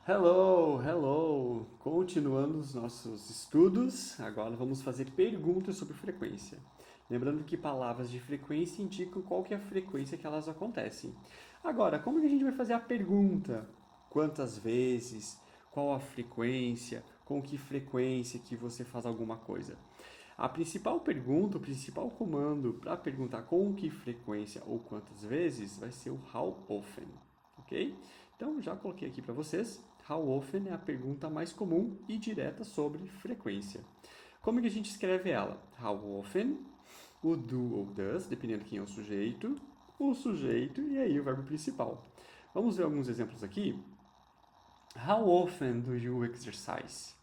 Hello, hello! Continuando os nossos estudos, agora vamos fazer perguntas sobre frequência. Lembrando que palavras de frequência indicam qual que é a frequência que elas acontecem. Agora, como que a gente vai fazer a pergunta? Quantas vezes? Qual a frequência? Com que frequência que você faz alguma coisa? A principal pergunta, o principal comando para perguntar com que frequência ou quantas vezes vai ser o how often, ok? Então já coloquei aqui para vocês. How often é a pergunta mais comum e direta sobre frequência. Como que a gente escreve ela? How often, o do ou does, dependendo de quem é o sujeito e aí o verbo principal. Vamos ver alguns exemplos aqui. How often do you exercise?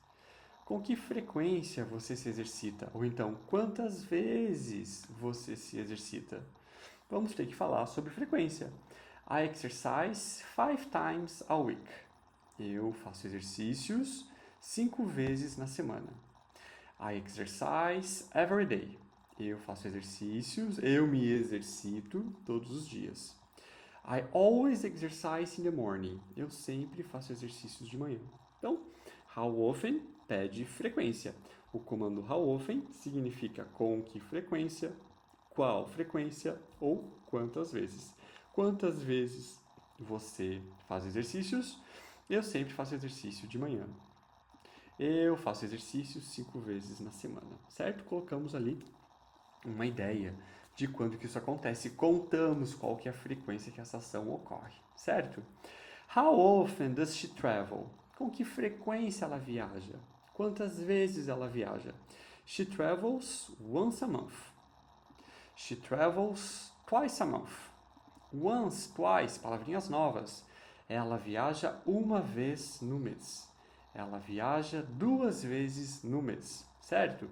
Com que frequência você se exercita? Ou então, quantas vezes você se exercita? Vamos ter que falar sobre frequência. I exercise 5 times a week. Eu faço exercícios 5 vezes na semana. I exercise every day. Eu faço exercícios, eu me exercito todos os dias. I always exercise in the morning. Eu sempre faço exercícios de manhã. Então, how often pede frequência. O comando how often significa com que frequência, qual frequência ou quantas vezes. Quantas vezes você faz exercícios? Eu sempre faço exercício de manhã. Eu faço exercício 5 vezes na semana, certo? Colocamos ali uma ideia de quando que isso acontece. Contamos qual que é a frequência que essa ação ocorre, certo? How often does she travel? Com que frequência ela viaja? Quantas vezes ela viaja? She travels once a month. She travels twice a month. Once, twice, palavrinhas novas. Ela viaja uma vez no mês. Ela viaja 2 vezes no mês, certo?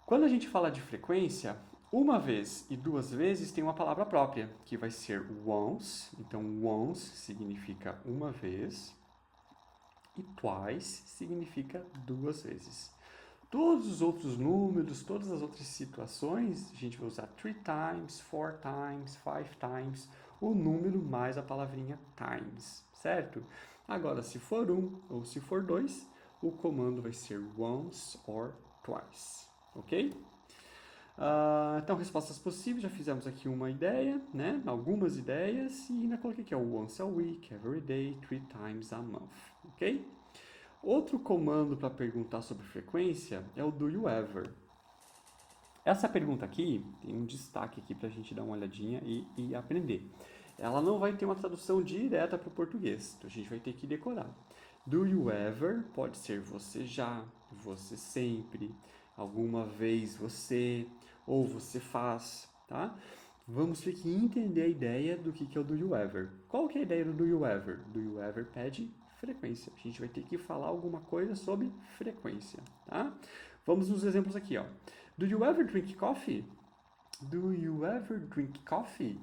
Quando a gente fala de frequência, uma vez e 2 vezes tem uma palavra própria, que vai ser once. Então, once significa uma vez e twice significa 2 vezes. Todos os outros números, todas as outras situações, a gente vai usar 3 times, 4 times, 5 times, o número mais a palavrinha times, certo? Agora, se for um ou se for dois, o comando vai ser once or twice, ok? Então, respostas possíveis, já fizemos aqui uma ideia, né? Algumas ideias, e ainda coloquei aqui, once a week, every day, 3 times a month, ok? Outro comando para perguntar sobre frequência é o do you ever. Essa pergunta aqui tem um destaque aqui para a gente dar uma olhadinha e aprender. Ela não vai ter uma tradução direta para o português, então a gente vai ter que decorar. Do you ever pode ser você já, você sempre, alguma vez você, ou você faz, tá? Vamos ter que entender a ideia do que é o do you ever. Qual que é a ideia do you ever? Do you ever pede frequência. A gente vai ter que falar alguma coisa sobre frequência, tá? Vamos nos exemplos aqui, ó. Do you ever drink coffee? Do you ever drink coffee?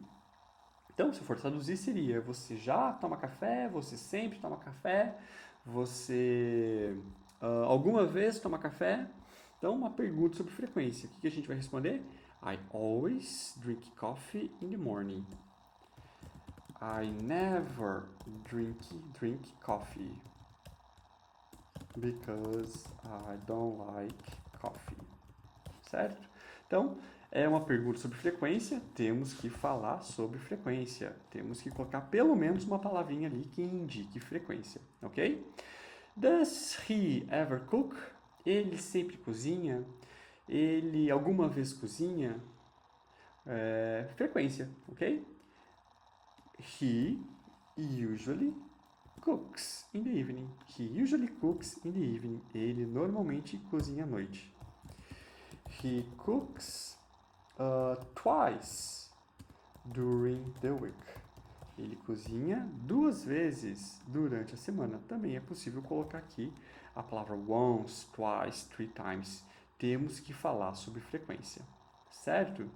Então, se for traduzir, seria você já toma café, você sempre toma café, você alguma vez toma café? Então, uma pergunta sobre frequência. O que a gente vai responder? I always drink coffee in the morning. I never drink coffee because I don't like coffee. Certo? Então, é uma pergunta sobre frequência, temos que falar sobre frequência. Temos que colocar pelo menos uma palavrinha ali que indique frequência, ok? Does he ever cook? Ele sempre cozinha? Ele alguma vez cozinha? Frequência, ok? He usually cooks in the evening. He usually cooks in the evening. Ele normalmente cozinha à noite. He cooks twice during the week. Ele cozinha 2 vezes durante a semana. Também é possível colocar aqui a palavra once, twice, 3 times. Temos que falar sobre frequência, certo?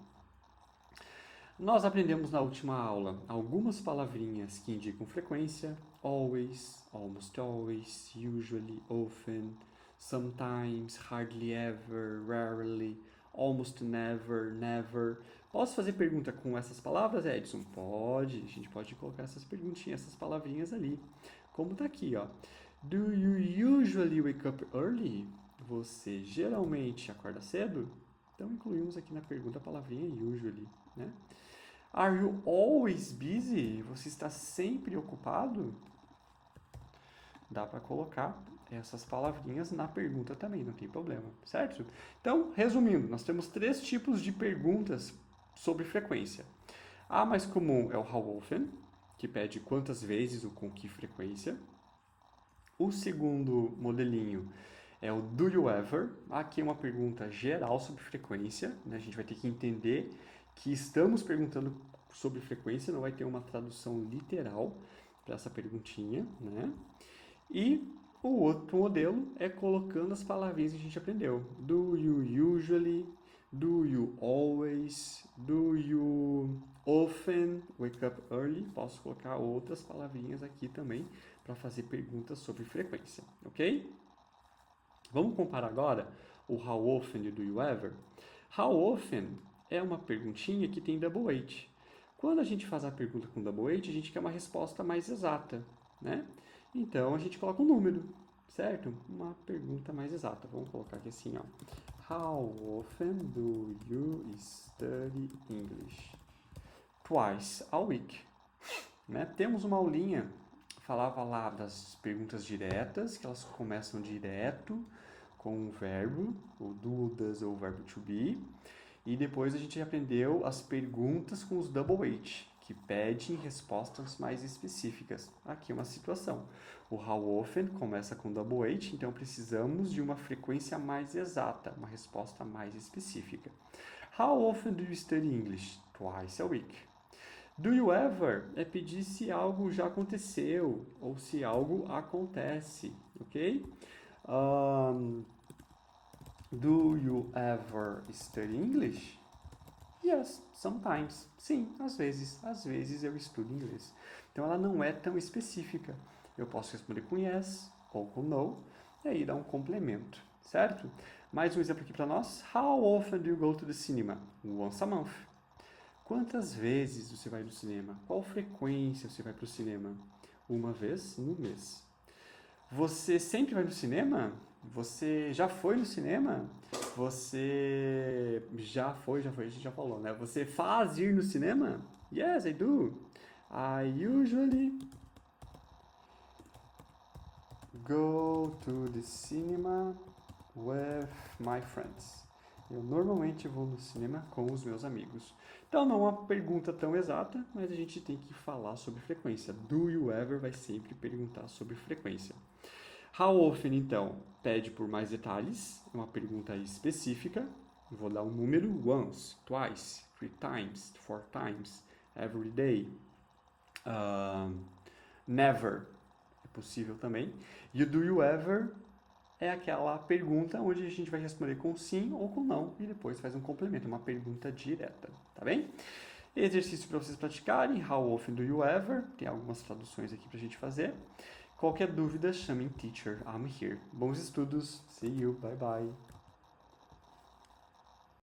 Nós aprendemos na última aula algumas palavrinhas que indicam frequência: always, almost always, usually, often, sometimes, hardly ever, rarely, almost never, never. Posso fazer pergunta com essas palavras, Edson? Pode, a gente pode colocar essas perguntinhas, essas palavrinhas ali como está aqui, ó. Do you usually wake up early? Você geralmente acorda cedo? Então, incluímos aqui na pergunta a palavrinha usually, né? Are you always busy? Você está sempre ocupado? Dá para colocar essas palavrinhas na pergunta também, não tem problema, certo? Então, resumindo, nós temos 3 tipos de perguntas sobre frequência. A mais comum é o how often, que pede quantas vezes ou com que frequência. O segundo modelinho é o do you ever. Aqui é uma pergunta geral sobre frequência, né? A gente vai ter que entender que estamos perguntando sobre frequência, não vai ter uma tradução literal para essa perguntinha, né? E o outro modelo é colocando as palavrinhas que a gente aprendeu. Do you usually, do you always, do you often wake up early. Posso colocar outras palavrinhas aqui também para fazer perguntas sobre frequência, ok? Vamos comparar agora o how often e o do you ever? How often é uma perguntinha que tem double H. Quando a gente faz a pergunta com double H, a gente quer uma resposta mais exata, né? Então, a gente coloca um número, certo? Uma pergunta mais exata. Vamos colocar aqui assim, ó. How often do you study English? Twice a week. Né? Temos uma aulinha, falava lá das perguntas diretas, que elas começam direto com o verbo, o do, does ou o verbo to be. E depois a gente aprendeu as perguntas com os double H, que pedem respostas mais específicas. Aqui é uma situação. O how often começa com double H, então precisamos de uma frequência mais exata, uma resposta mais específica. How often do you study English? Twice a week. Do you ever é pedir se algo já aconteceu ou se algo acontece, ok? Do you ever study English? Yes, sometimes. Sim, às vezes. Às vezes eu estudo inglês. Então ela não é tão específica. Eu posso responder com yes ou com no, e aí dá um complemento, certo? Mais um exemplo aqui para nós. How often do you go to the cinema? Once a month. Quantas vezes você vai no cinema? Qual frequência você vai para o cinema? Uma vez no mês. Você sempre vai no cinema? Você já foi no cinema? Você já foi, a gente já falou, né? Você faz ir no cinema? Yes, I do. I usually go to the cinema with my friends. Eu normalmente vou no cinema com os meus amigos. Então não é uma pergunta tão exata, mas a gente tem que falar sobre frequência. Do you ever vai sempre perguntar sobre frequência. How often, então, pede por mais detalhes, é uma pergunta específica. Eu vou dar um número: once, twice, 3 times, 4 times, every day. Never, é possível também. E o do you ever é aquela pergunta onde a gente vai responder com sim ou com não e depois faz um complemento, uma pergunta direta, tá bem? Exercício para vocês praticarem. How often do you ever? Tem algumas traduções aqui pra gente fazer. Qualquer dúvida, chamem Teacher. I'm here. Bons estudos. See you. Bye bye.